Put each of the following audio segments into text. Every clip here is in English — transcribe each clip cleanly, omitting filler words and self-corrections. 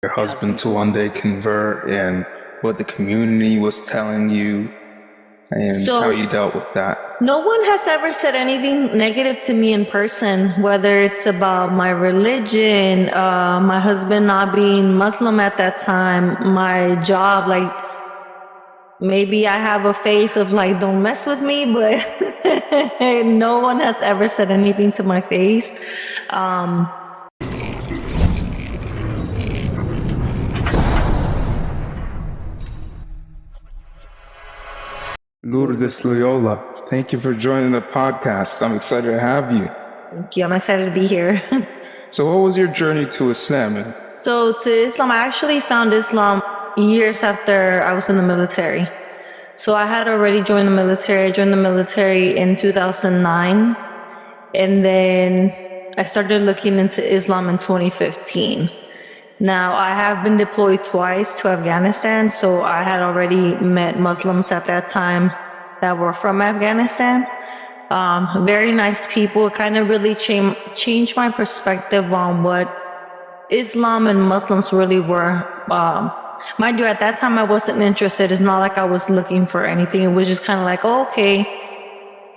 your husband to one day convert and what the community was telling you and how you dealt with that? No one has ever said anything negative to me in person, whether it's about my religion, my husband not being Muslim at that time, my job, like maybe I have a face of like, don't mess with me, but no one has ever said anything to my face. Lourdes Loyola, thank you for joining the podcast. I'm excited to have you. Thank you. I'm excited to be here. So what was your journey to Islam? So to Islam, I actually found Islam years after I was in the military. So I had already joined the military. I joined the military in 2009. And then I started looking into Islam in 2015. Now, I have been deployed twice to Afghanistan, so I had already met Muslims at that time that were from Afghanistan. Very nice people. It kind of really changed my perspective on what Islam and Muslims really were. Mind you, at that time I wasn't interested. It's not like I was looking for anything. It was just kind of like, oh, okay,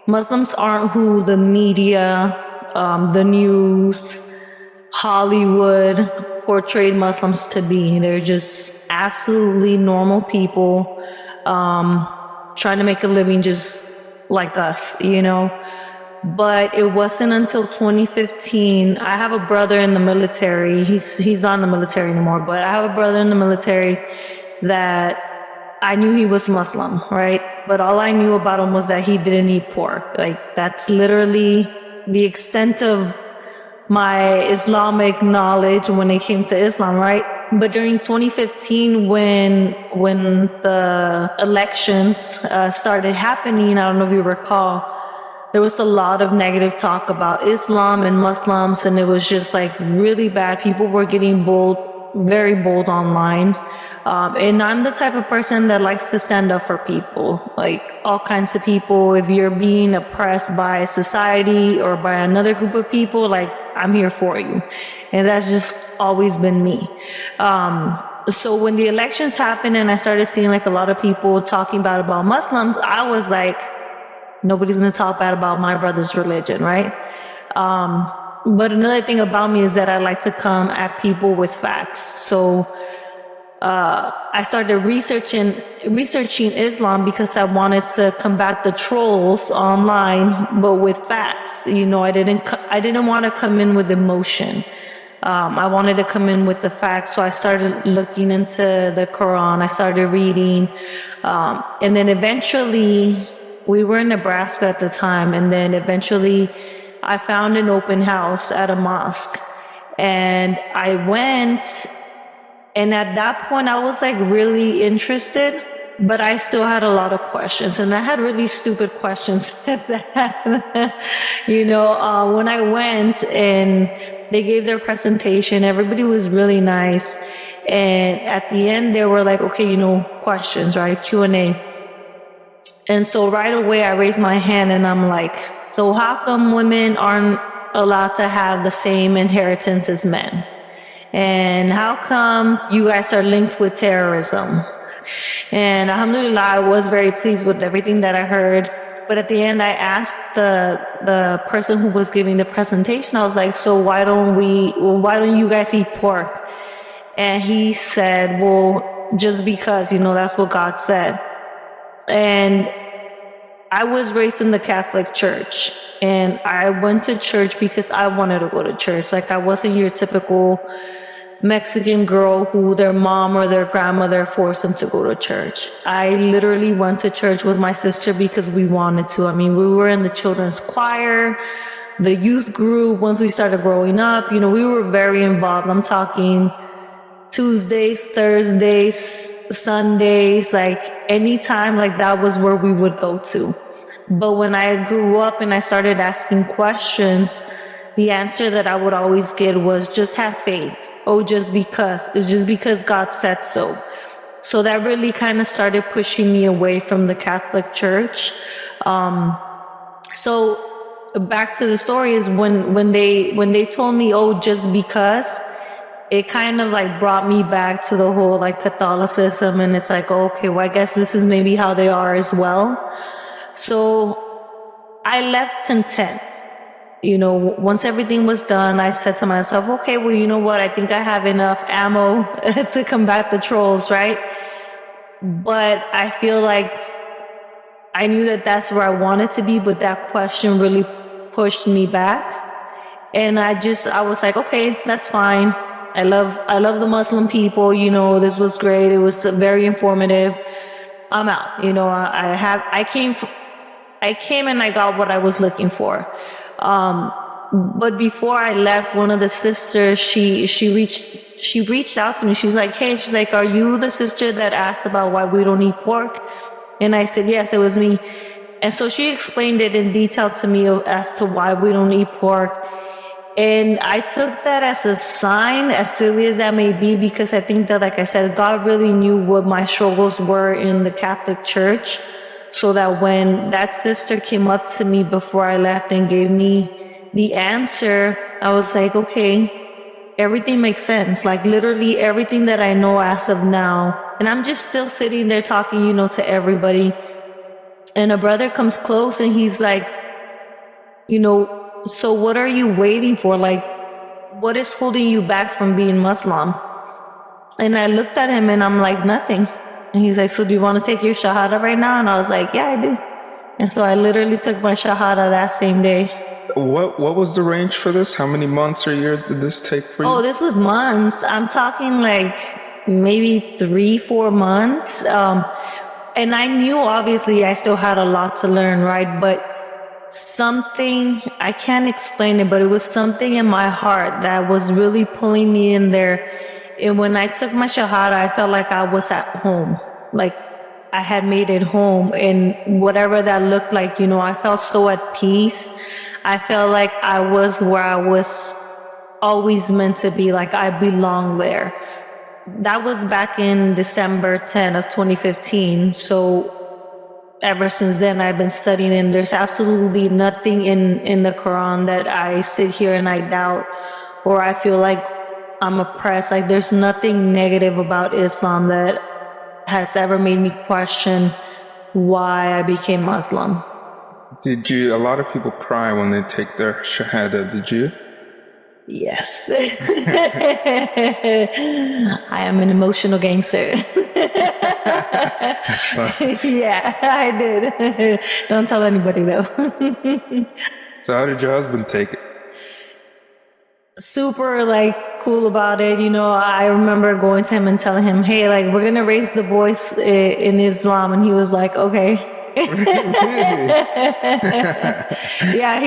Muslims aren't who the media, the news, Hollywood portrayed Muslims to be. They're just absolutely normal people trying to make a living just like us, you know. But it wasn't until 2015. I have a brother in the military. He's not in the military anymore, but I have a brother in the military that I knew he was Muslim, right? But all I knew about him was that he didn't eat pork. Like, that's literally the extent of my Islamic knowledge when it came to Islam, right? But during 2015, when the elections started happening, I don't know if you recall, there was a lot of negative talk about Islam and Muslims, and it was just like really bad. People were getting bold, very bold online. And I'm the type of person that likes to stand up for people, like all kinds of people. If you're being oppressed by society or by another group of people, like, I'm here for you. And that's just always been me. So when the elections happened and I started seeing like a lot of people talking bad about Muslims, I was like, nobody's going to talk bad about my brother's religion, right? But another thing about me is that I like to come at people with facts. So I started researching Islam because I wanted to combat the trolls online, but with facts. You know, I didn't want to come in with emotion. I wanted to come in with the facts. So I started looking into the Quran. I started reading, and then eventually, we were in Nebraska at the time, and then eventually I found an open house at a mosque, and I went. And at that point, I was like really interested, but I still had a lot of questions. And I had really stupid questions at that. You know, when I went and they gave their presentation, everybody was really nice. And at the end, they were like, okay, you know, questions, right? Q&A. And so right away, I raised my hand and I'm like, so how come women aren't allowed to have the same inheritance as men? And how come you guys are linked with terrorism? And alhamdulillah, I was very pleased with everything that I heard. But at the end, I asked the person who was giving the presentation, I was like, so why don't you guys eat pork? And he said, well, just because, you know, that's what God said. And I was raised in the Catholic Church, and I went to church because I wanted to go to church. Like, I wasn't your typical Mexican girl who their mom or their grandmother forced them to go to church. I literally went to church with my sister because we wanted to. I mean, we were in the children's choir, the youth group. Once we started growing up, you know, we were very involved. I'm talking Tuesdays, Thursdays, Sundays, like anytime, like that was where we would go to. But when I grew up and I started asking questions, the answer that I would always get was just have faith. Oh, just because. It's just because God said so. So that really kind of started pushing me away from the Catholic Church. So back to the story is when they told me, oh, just because, it kind of like brought me back to the whole like Catholicism, and it's like, okay, well, I guess this is maybe how they are as well. So I left content. Once everything was done, I said to myself, okay, well, you know what? I think I have enough ammo to combat the trolls, right? But I feel like I knew that that's where I wanted to be, but that question really pushed me back. And I was like, okay, that's fine. I love the Muslim people. This was great. It was very informative. I'm out. I came and I got what I was looking for. But before I left, one of the sisters, she reached out to me. She's like, hey, are you the sister that asked about why we don't eat pork? And I said, yes, it was me. And so she explained it in detail to me as to why we don't eat pork. And I took that as a sign, as silly as that may be, because I think that, like I said, God really knew what my struggles were in the Catholic Church, so that when that sister came up to me before I left and gave me the answer, I was like, okay, everything makes sense. Like literally everything that I know as of now. And I'm just still sitting there talking, to everybody. And a brother comes close and he's like, so what are you waiting for? Like, what is holding you back from being Muslim? And I looked at him and I'm like, nothing. And he's like, so do you want to take your Shahada right now? And I was like, yeah, I do. And so I literally took my Shahada that same day. What was the range for this? How many months or years did this take for you? Oh, this was months. I'm talking like maybe 3-4 months. And I knew obviously I still had a lot to learn, right? But something, I can't explain it, but it was something in my heart that was really pulling me in there. And when I took my Shahada, I felt like I was at home. Like I had made it home, and whatever that looked like, I felt so at peace. I felt like I was where I was always meant to be, like I belong there. That was back in December 10 of 2015. So ever since then, I've been studying, and there's absolutely nothing in the Quran that I sit here and I doubt, or I feel like I'm oppressed. Like there's nothing negative about Islam that has ever made me question why I became Muslim. A lot of people cry when they take their Shahada, did you? Yes. I am an emotional gangster. Yeah, I did. Don't tell anybody though. So how did your husband take it? Super cool about it. I remember going to him and telling him, hey, we're going to raise the boys in Islam. And he was like, okay. Yeah,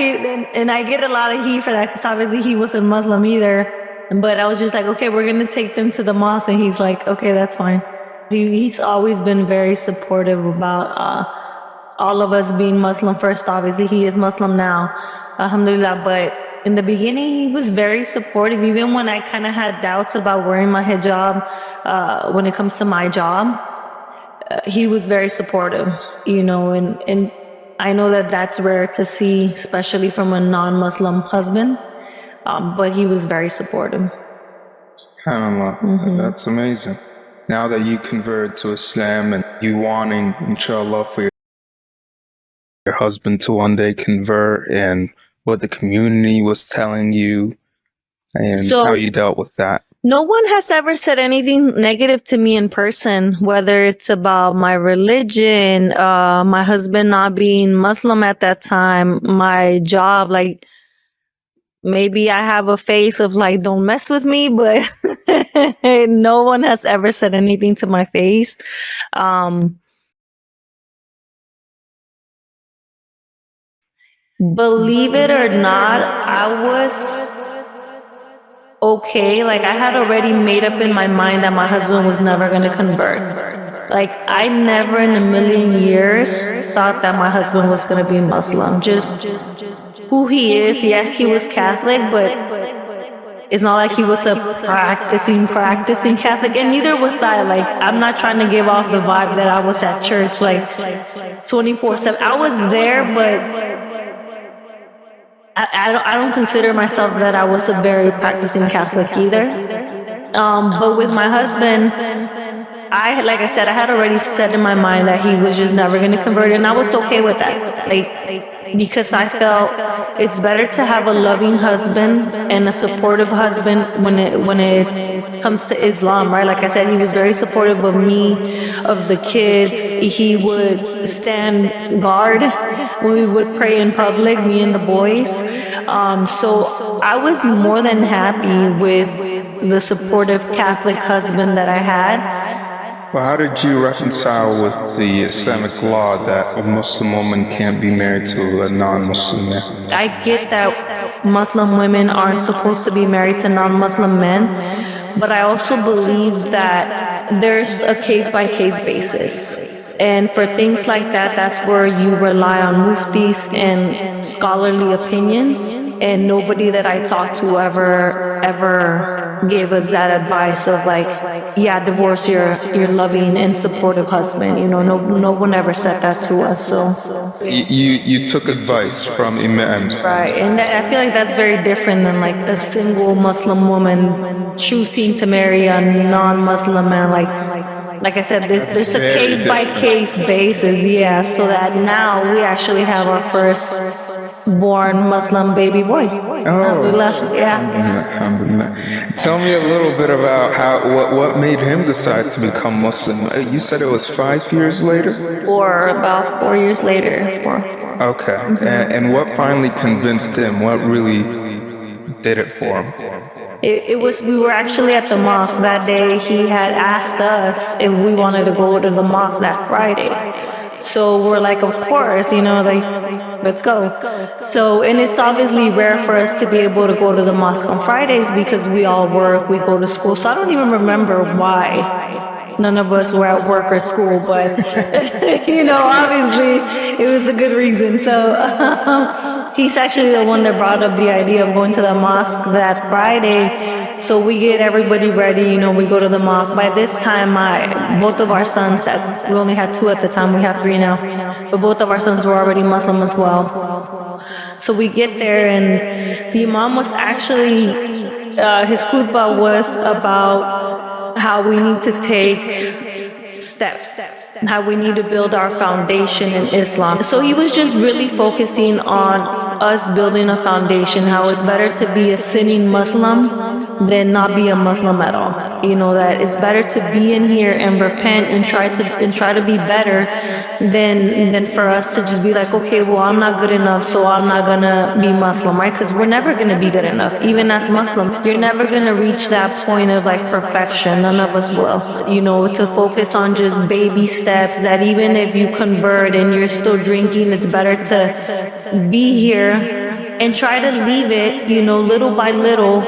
and I get a lot of heat for that because obviously he wasn't Muslim either. But I was just like, okay, we're going to take them to the mosque. And he's like, okay, that's fine. He's always been very supportive about all of us being Muslim first. Obviously, he is Muslim now, alhamdulillah. But in the beginning, he was very supportive. Even when I kind of had doubts about wearing my hijab when it comes to my job, he was very supportive, and I know that that's rare to see, especially from a non-Muslim husband, but he was very supportive. SubhanAllah. Mm-hmm. That's amazing. Now that you converted to Islam and you wanting, inshallah, for your husband to one day convert, and what the community was telling you and how you dealt with that. No one has ever said anything negative to me in person, whether it's about my religion, my husband not being Muslim at that time, my job. Maybe I have a face of don't mess with me, but no one has ever said anything to my face. Believe it or not, I was okay. I had already made up in my mind that my husband was never going to convert. I never in a million years thought that my husband was going to be Muslim. Just who he is. Yes, he was Catholic, but it's not like he was a practicing Catholic, and neither was I. I'm not trying to give off the vibe that I was at church 24/7. I was there, but I don't consider myself that I was a very practicing Catholic either. But with my husband, like I said, I had already set in my mind that he was just never going to convert, and I was okay with that. Because I felt it's better to have a loving husband and a supportive husband when it comes to Islam, right? Like I said, he was very supportive of me, of the kids. He would stand guard when we would pray in public, me and the boys. So I was more than happy with the supportive Catholic husband that I had. Well, how did you reconcile with the Islamic law that a Muslim woman can't be married to a non-Muslim man? I get that Muslim women aren't supposed to be married to non-Muslim men, but I also believe that there's a case-by-case basis. And for things like that, that's where you rely on muftis and scholarly opinions. And nobody that I talked to ever gave us that advice of divorce your loving and supportive husband. No one ever said that to us. So you took advice from imams, right? And I feel like that's very different than a single Muslim woman choosing to marry a non-Muslim man. Like I said, there's a case-by-case basis, so that now we actually have our first born Muslim baby boy. Alhamdulillah. Tell me a little bit about what made him decide to become Muslim. You said it was 5 years later? Or about 4 years later. Okay. And what finally convinced him? What really did it for him? We were actually at the mosque that day. He had asked us if we wanted to go to the mosque that Friday. So we're like, of course, let's go. So, and it's obviously rare for us to be able to go to the mosque on Fridays because we all work, we go to school. So I don't even remember why none of us were at work or school, but, obviously it was a good reason. So he's actually the one that brought up the idea of going to the mosque that Friday. So we get everybody ready, we go to the mosque. By this time, both of our sons, we only had 2 at the time, we have 3 now, but both of our sons were already Muslim as well. So we get there, and the imam was actually, his khutbah was about how we need to take steps, how we need to build our foundation in Islam. So he was just really focusing on us building a foundation, how it's better to be a sinning Muslim than not be a Muslim at all. That it's better to be in here and repent and try to be better than for us to just be like, okay, well, I'm not good enough, so I'm not gonna be Muslim, right? Because we're never gonna be good enough. Even as Muslim, you're never gonna reach that point of perfection. None of us will. To focus on just baby steps, that even if you convert and you're still drinking, it's better to be here and try to leave it, little by little.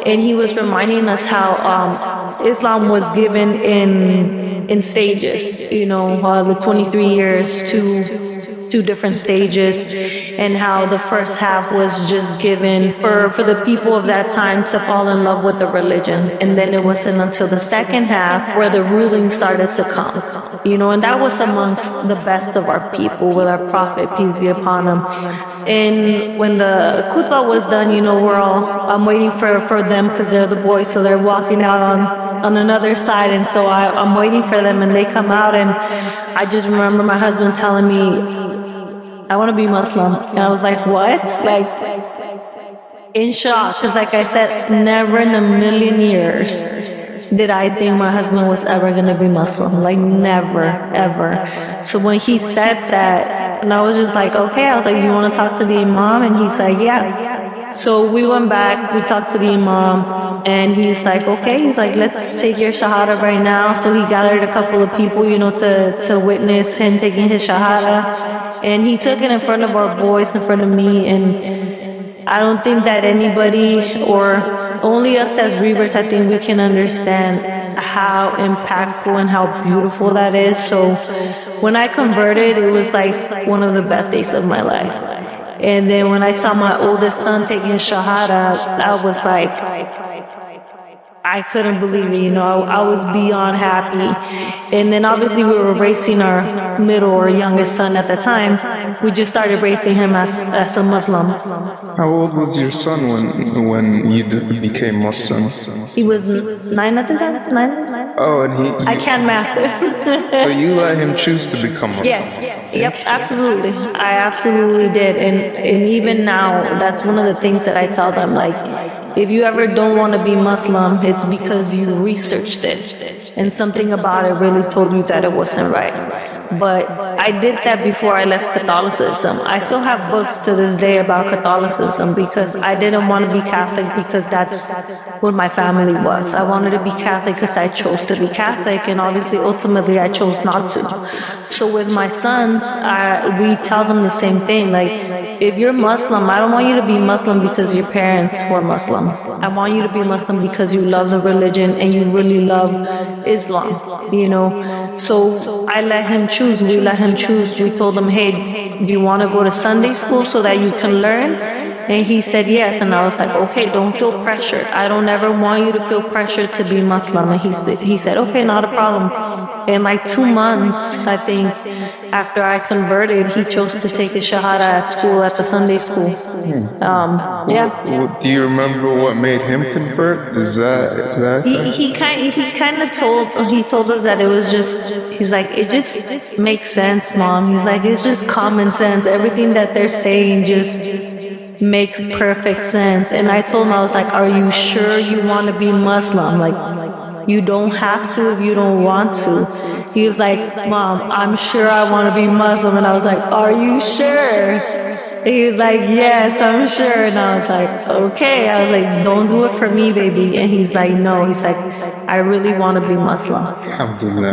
And he was reminding us how Islam was given in stages, the 23 years, two different stages, and how the first half was just given for the people of that time to fall in love with the religion. And then it wasn't until the second half where the ruling started to come, and that was amongst the best of our people with our Prophet, peace be upon him. And when the khutbah was done, I'm waiting for them because they're the boys, so they're walking out on another side, and so I'm waiting for them, and they come out, and I just remember my husband telling me, I want to be Muslim. And I was like, what? In shock, because like I said, never in a million years did I think my husband was ever going to be Muslim. Never, ever. So when he said that, and I was just like, okay, I was like, you want to talk to the imam? And he's like, yeah. So we went back, we talked to the imam, and he's like, okay, he's like, let's take your shahada right now. So he gathered a couple of people, to witness him taking his shahada. And he took it in front of our boys, in front of me, and I don't think that anybody, or only us as reverts, I think we can understand how impactful and how beautiful that is. So when I converted, it was like one of the best days of my life. And then when I saw my oldest son take his shahada, I was like, I couldn't believe it, I was beyond happy. And then obviously we were raising our middle or youngest son at the time. We just started raising him as a Muslim. How old was your son when you became Muslim? He was 9 at the time. 9? Oh, and I can't math. So you let him choose to become Muslim? Yes. Yep, absolutely. I absolutely did. And even now, that's one of the things that I tell them, like, if you ever don't want to be Muslim, it's because you researched it and something about it really told you that it wasn't right. But I did that before I left Catholicism. I still have books to this day about Catholicism because I didn't want to be Catholic because that's what my family was. I wanted to be Catholic because I chose to be Catholic, and obviously ultimately I chose not to. So with my sons, we tell them the same thing, like, if you're Muslim, I don't want you to be Muslim because your parents were Muslim. I want you to be Muslim because you love the religion and you really love Islam, So I let him choose. We let him choose. We told him, hey, do you want to go to Sunday school so that you can learn? And he said yes. And I was like, okay, don't feel pressured. I don't ever want you to feel pressured to be Muslim. And he said, okay, not a problem. In like 2 months, I think, after I converted, he chose to take his Shahada at school, at the Sunday school. Yeah. Do you remember what made him convert? Is that he told us that it was just, he's like, it just makes sense, Mom. He's like, it's just common sense. Everything that they're saying just makes perfect sense. And I told him, I was like, are you sure you want to be Muslim? Like, you don't have to if you don't want to. He was like, Mom, I'm sure I want to be Muslim. And I was like, are you sure? He was like, yes, I'm sure. And I was like, okay. I was like, don't do it for me, baby. And he's like, no. He's like, I really want to be Muslim.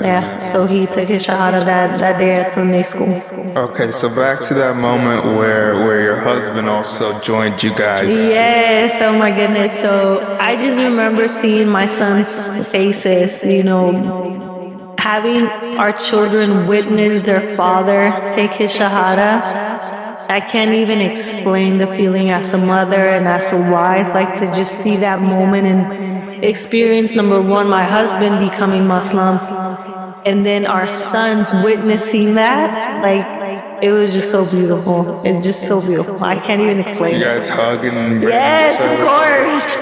Yeah, so he took his Shahada that day at Sunday school. Okay, so back to that moment where your husband also joined you guys. Yes, oh my goodness. So I just remember seeing my son's faces, having our children witness their father take his Shahada. I can't even explain the feeling as a mother and as a wife, like to just see that moment and experience, number one, my husband becoming Muslim, and then our sons witnessing that, like, it was just so beautiful. It's just so beautiful. I can't even explain it. You guys hugging? Yes, of course.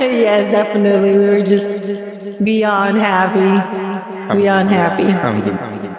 Yes, definitely. We were just beyond happy. Beyond happy.